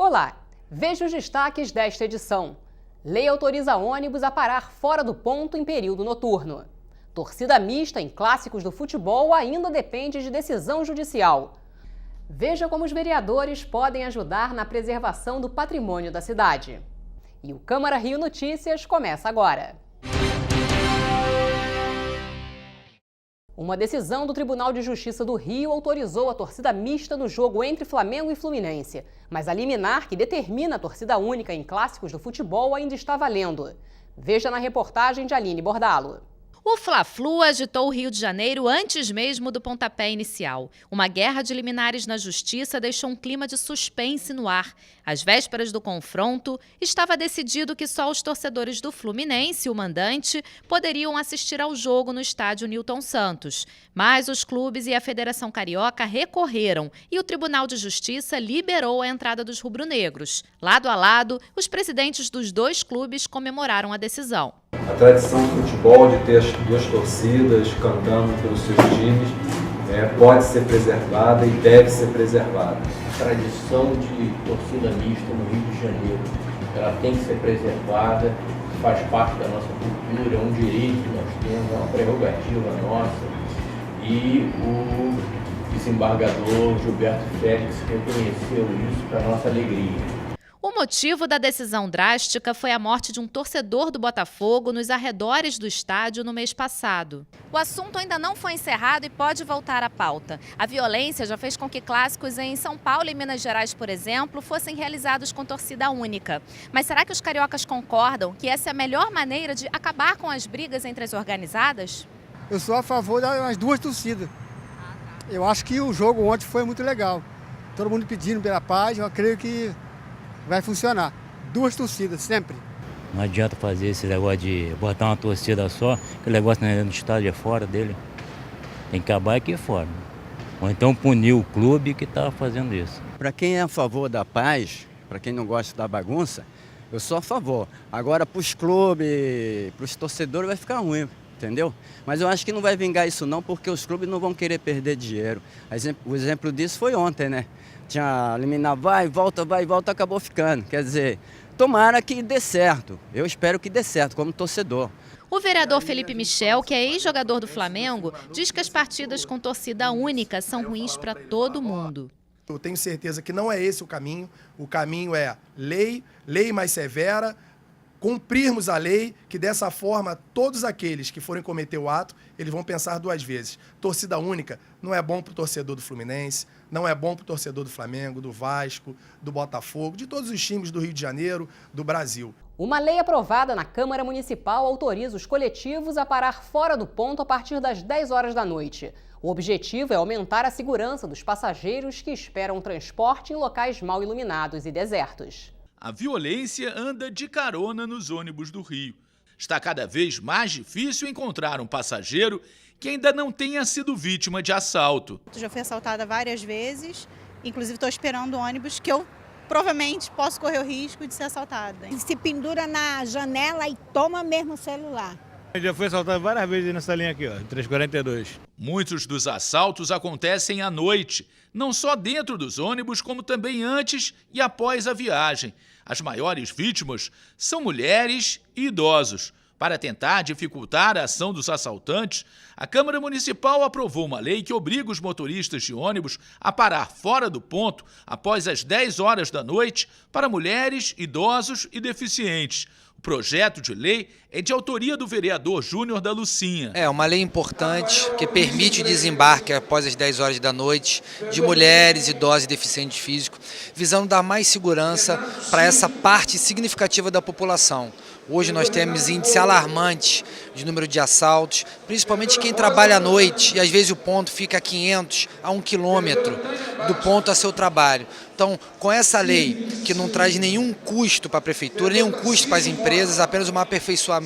Olá, veja os destaques desta edição. Lei autoriza ônibus a parar fora do ponto em período noturno. Torcida mista em clássicos do futebol ainda depende de decisão judicial. Veja como os vereadores podem ajudar na preservação do patrimônio da cidade. E o Câmara Rio Notícias começa agora. Uma decisão do Tribunal de Justiça do Rio autorizou a torcida mista no jogo entre Flamengo e Fluminense, mas a liminar que determina a torcida única em clássicos do futebol ainda está valendo. Veja na reportagem de Aline Bordalo. O Fla-Flu agitou o Rio de Janeiro antes mesmo do pontapé inicial. Uma guerra de liminares na justiça deixou um clima de suspense no ar. Às vésperas do confronto, estava decidido que só os torcedores do Fluminense, o mandante, poderiam assistir ao jogo no estádio Newton Santos. Mas os clubes e a Federação Carioca recorreram e o Tribunal de Justiça liberou a entrada dos rubro-negros. Lado a lado, os presidentes dos dois clubes comemoraram a decisão. A tradição do futebol de ter as duas torcidas cantando pelos seus times pode ser preservada e deve ser preservada. A tradição de torcida mista no Rio de Janeiro, ela tem que ser preservada, faz parte da nossa cultura, é um direito que nós temos, é uma prerrogativa nossa. E o desembargador Gilberto Félix reconheceu isso para nossa alegria. O motivo da decisão drástica foi a morte de um torcedor do Botafogo nos arredores do estádio no mês passado. O assunto ainda não foi encerrado e pode voltar à pauta. A violência já fez com que clássicos em São Paulo e Minas Gerais, por exemplo, fossem realizados com torcida única. Mas será que os cariocas concordam que essa é a melhor maneira de acabar com as brigas entre as organizadas? Eu sou a favor das duas torcidas. Eu acho que o jogo ontem foi muito legal. Todo mundo pedindo pela paz, eu creio que vai funcionar. Duas torcidas, sempre. Não adianta fazer esse negócio de botar uma torcida só, que o negócio não é no estádio, é fora dele. Tem que acabar aqui fora. Ou então punir o clube que está fazendo isso. Para quem é a favor da paz, para quem não gosta da bagunça, eu sou a favor. Agora, para os clubes, para os torcedores, vai ficar ruim, entendeu? Mas eu acho que não vai vingar isso não, porque os clubes não vão querer perder dinheiro. O exemplo disso foi ontem, né? Tinha liminar, vai e volta, acabou ficando. Quer dizer, tomara que dê certo. Eu espero que dê certo, como torcedor. O vereador Felipe Michel, que é ex-jogador do Flamengo, diz que as partidas com torcida única são ruins para todo mundo. Eu tenho certeza que não é esse o caminho. O caminho é lei mais severa, cumprirmos a lei, que dessa forma todos aqueles que forem cometer o ato, eles vão pensar duas vezes. Torcida única não é bom para o torcedor do Fluminense, não é bom para o torcedor do Flamengo, do Vasco, do Botafogo, de todos os times do Rio de Janeiro, do Brasil. Uma lei aprovada na Câmara Municipal autoriza os coletivos a parar fora do ponto a partir das 10 horas da noite. O objetivo é aumentar a segurança dos passageiros que esperam transporte em locais mal iluminados e desertos. A violência anda de carona nos ônibus do Rio. Está cada vez mais difícil encontrar um passageiro que ainda não tenha sido vítima de assalto. Já fui assaltada várias vezes, inclusive estou esperando o ônibus que eu provavelmente posso correr o risco de ser assaltada. Se pendura na janela e toma mesmo o celular. Eu já fui assaltado várias vezes nessa linha aqui, 342. Muitos dos assaltos acontecem à noite, não só dentro dos ônibus, como também antes e após a viagem. As maiores vítimas são mulheres e idosos. Para tentar dificultar a ação dos assaltantes, a Câmara Municipal aprovou uma lei que obriga os motoristas de ônibus a parar fora do ponto após as 10 horas da noite para mulheres, idosos e deficientes. O projeto de lei é de autoria do vereador Júnior da Lucinha. É uma lei importante que permite o desembarque após as 10 horas da noite de mulheres, idosos e deficientes físicos, visando dar mais segurança para essa parte significativa da população. Hoje nós temos índice alarmante de número de assaltos, principalmente quem trabalha à noite e às vezes o ponto fica a 500 a 1 quilômetro do ponto a seu trabalho. Então, com essa lei que não traz nenhum custo para a prefeitura, nenhum custo para as empresas, apenas um aperfeiçoamento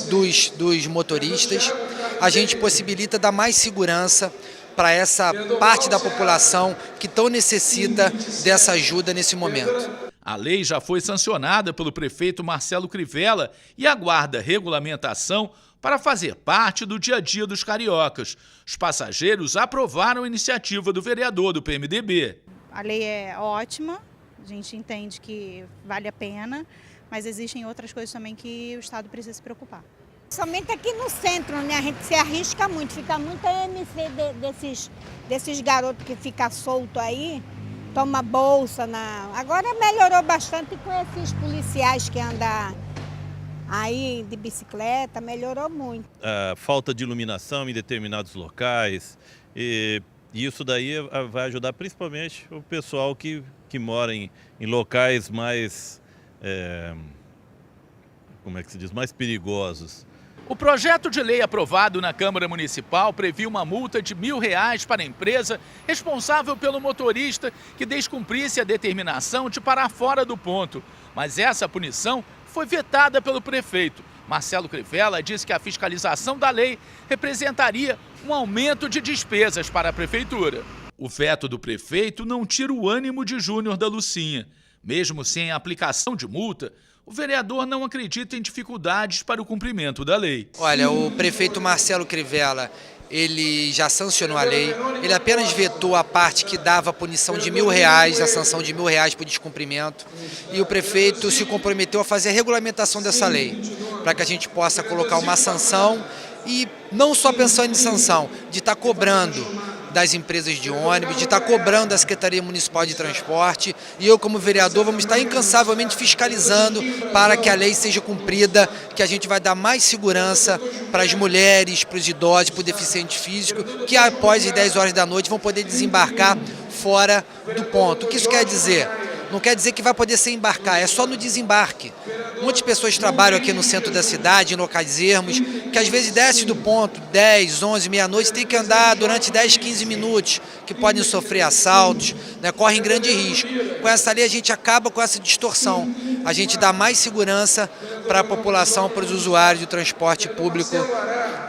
dos motoristas, a gente possibilita dar mais segurança para essa parte da população que tão necessita dessa ajuda nesse momento. A lei já foi sancionada pelo prefeito Marcelo Crivella e aguarda regulamentação para fazer parte do dia a dia dos cariocas. Os passageiros aprovaram a iniciativa do vereador do PMDB. A lei é ótima, A gente entende que vale a pena, mas existem outras coisas também que o Estado precisa se preocupar. Somente aqui no centro, né? A gente se arrisca muito, fica muita MC desses garotos que ficam soltos aí, toma bolsa. Agora melhorou bastante com esses policiais que andam aí de bicicleta, melhorou muito. A falta de iluminação em determinados locais, e isso daí vai ajudar principalmente o pessoal que mora em locais mais, como é que se diz, mais perigosos. O projeto de lei aprovado na Câmara Municipal previa uma multa de R$1.000 para a empresa responsável pelo motorista que descumprisse a determinação de parar fora do ponto. Mas essa punição foi vetada pelo prefeito. Marcelo Crivella disse que a fiscalização da lei representaria um aumento de despesas para a prefeitura. O veto do prefeito não tira o ânimo de Júnior da Lucinha. Mesmo sem a aplicação de multa, o vereador não acredita em dificuldades para o cumprimento da lei. Olha, o prefeito Marcelo Crivella, ele já sancionou a lei, ele apenas vetou a parte que dava a punição de R$1.000, a sanção de R$1.000 por descumprimento, e o prefeito se comprometeu a fazer a regulamentação dessa lei, para que a gente possa colocar uma sanção, e não só pensando em sanção, de estar cobrando das empresas de ônibus, de estar cobrando da Secretaria Municipal de Transporte, e eu como vereador vamos estar incansavelmente fiscalizando para que a lei seja cumprida, que a gente vai dar mais segurança para as mulheres, para os idosos, para o deficiente físico, que após as 10 horas da noite vão poder desembarcar fora do ponto. O que isso quer dizer? Não quer dizer que vai poder se embarcar, é só no desembarque. Muitas pessoas trabalham aqui no centro da cidade, em locais ermos, que às vezes desce do ponto 10, 11, meia-noite, tem que andar durante 10, 15 minutos, que podem sofrer assaltos, né, correm grande risco. Com essa lei a gente acaba com essa distorção, a gente dá mais segurança para a população, para os usuários do transporte público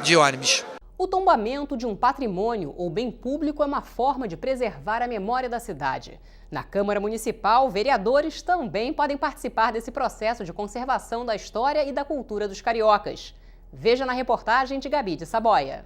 de ônibus. O tombamento de um patrimônio ou bem público é uma forma de preservar a memória da cidade. Na Câmara Municipal, vereadores também podem participar desse processo de conservação da história e da cultura dos cariocas. Veja na reportagem de Gabi de Saboia.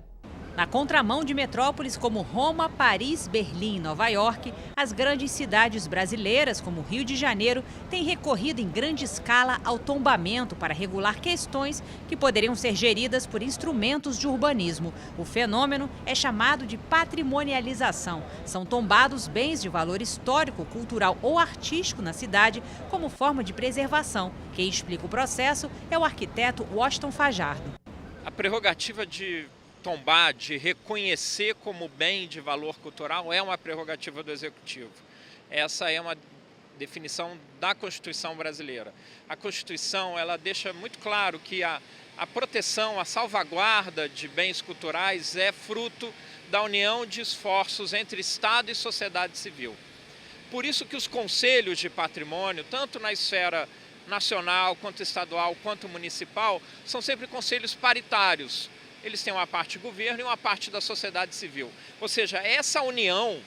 Na contramão de metrópoles como Roma, Paris, Berlim e Nova York, as grandes cidades brasileiras, como Rio de Janeiro, têm recorrido em grande escala ao tombamento para regular questões que poderiam ser geridas por instrumentos de urbanismo. O fenômeno é chamado de patrimonialização. São tombados bens de valor histórico, cultural ou artístico na cidade como forma de preservação. Quem explica o processo é o arquiteto Washington Fajardo. A prerrogativa de tombar, de reconhecer como bem de valor cultural é uma prerrogativa do Executivo. Essa é uma definição da Constituição brasileira. A Constituição, ela deixa muito claro que a proteção, a salvaguarda de bens culturais é fruto da união de esforços entre Estado e sociedade civil. Por isso que os conselhos de patrimônio, tanto na esfera nacional, quanto estadual, quanto municipal, são sempre conselhos paritários. Eles têm uma parte do governo e uma parte da sociedade civil. Ou seja, essa união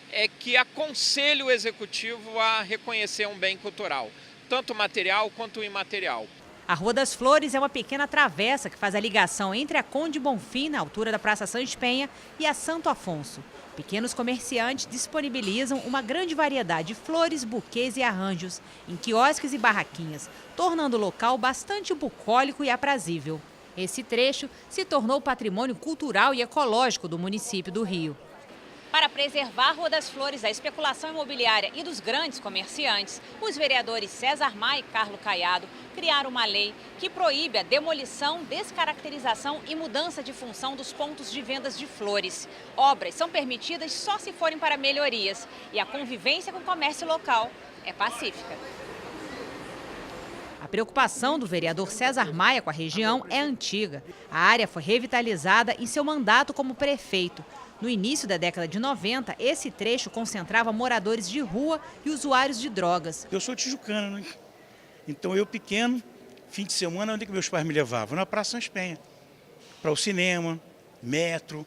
é que aconselha o Executivo a reconhecer um bem cultural, tanto material quanto imaterial. A Rua das Flores é uma pequena travessa que faz a ligação entre a Conde Bonfim, na altura da Praça Santos Penha, e a Santo Afonso. Pequenos comerciantes disponibilizam uma grande variedade de flores, buquês e arranjos em quiosques e barraquinhas, tornando o local bastante bucólico e aprazível. Esse trecho se tornou patrimônio cultural e ecológico do município do Rio. Para preservar a Rua das Flores da especulação imobiliária e dos grandes comerciantes, os vereadores César Maia e Carlos Caiado criaram uma lei que proíbe a demolição, descaracterização e mudança de função dos pontos de vendas de flores. Obras são permitidas só se forem para melhorias e a convivência com o comércio local é pacífica. A preocupação do vereador César Maia com a região é antiga. A área foi revitalizada em seu mandato como prefeito. No início da década de 90, esse trecho concentrava moradores de rua e usuários de drogas. Eu sou tijucano, né? Então eu pequeno, fim de semana, onde que meus pais me levavam? Na Praça Santos Penha, para o cinema, Metro,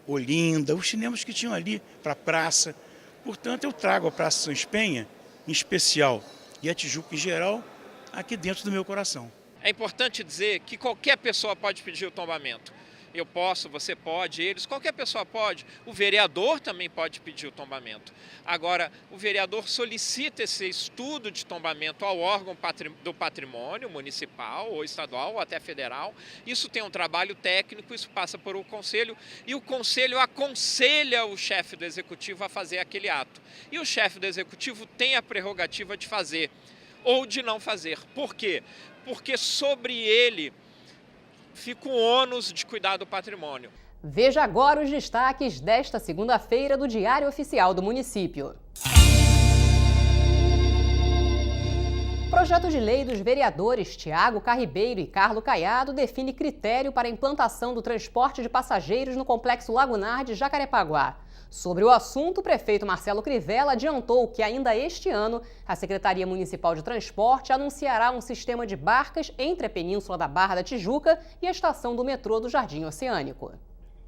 Olinda, os cinemas que tinham ali, para a praça. Portanto, eu trago a Praça Santos Penha, em especial, e a Tijuca em geral, aqui dentro do meu coração. É importante dizer que qualquer pessoa pode pedir o tombamento. Eu posso, você pode, eles, qualquer pessoa pode. O vereador também pode pedir o tombamento. Agora, o vereador solicita esse estudo de tombamento ao órgão do patrimônio municipal ou estadual ou até federal. Isso tem um trabalho técnico, isso passa por um conselho e o conselho aconselha o chefe do executivo a fazer aquele ato. E o chefe do executivo tem a prerrogativa de fazer ou de não fazer. Por quê? Porque sobre ele fica o ônus de cuidar do patrimônio. Veja agora os destaques desta segunda-feira do Diário Oficial do Município. Projeto de lei dos vereadores Tiago Carribeiro e Carlo Caiado define critério para a implantação do transporte de passageiros no Complexo Lagunar de Jacarepaguá. Sobre o assunto, o prefeito Marcelo Crivella adiantou que ainda este ano a Secretaria Municipal de Transporte anunciará um sistema de barcas entre a Península da Barra da Tijuca e a estação do metrô do Jardim Oceânico.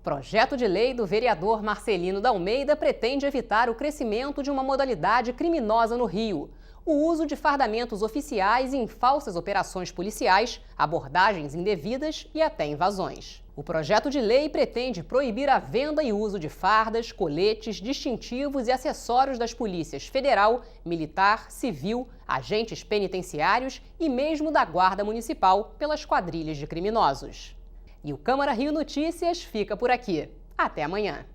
Projeto de lei do vereador Marcelino da Almeida pretende evitar o crescimento de uma modalidade criminosa no Rio: o uso de fardamentos oficiais em falsas operações policiais, abordagens indevidas e até invasões. O projeto de lei pretende proibir a venda e uso de fardas, coletes, distintivos e acessórios das polícias federal, militar, civil, agentes penitenciários e mesmo da Guarda Municipal pelas quadrilhas de criminosos. E o Câmara Rio Notícias fica por aqui. Até amanhã.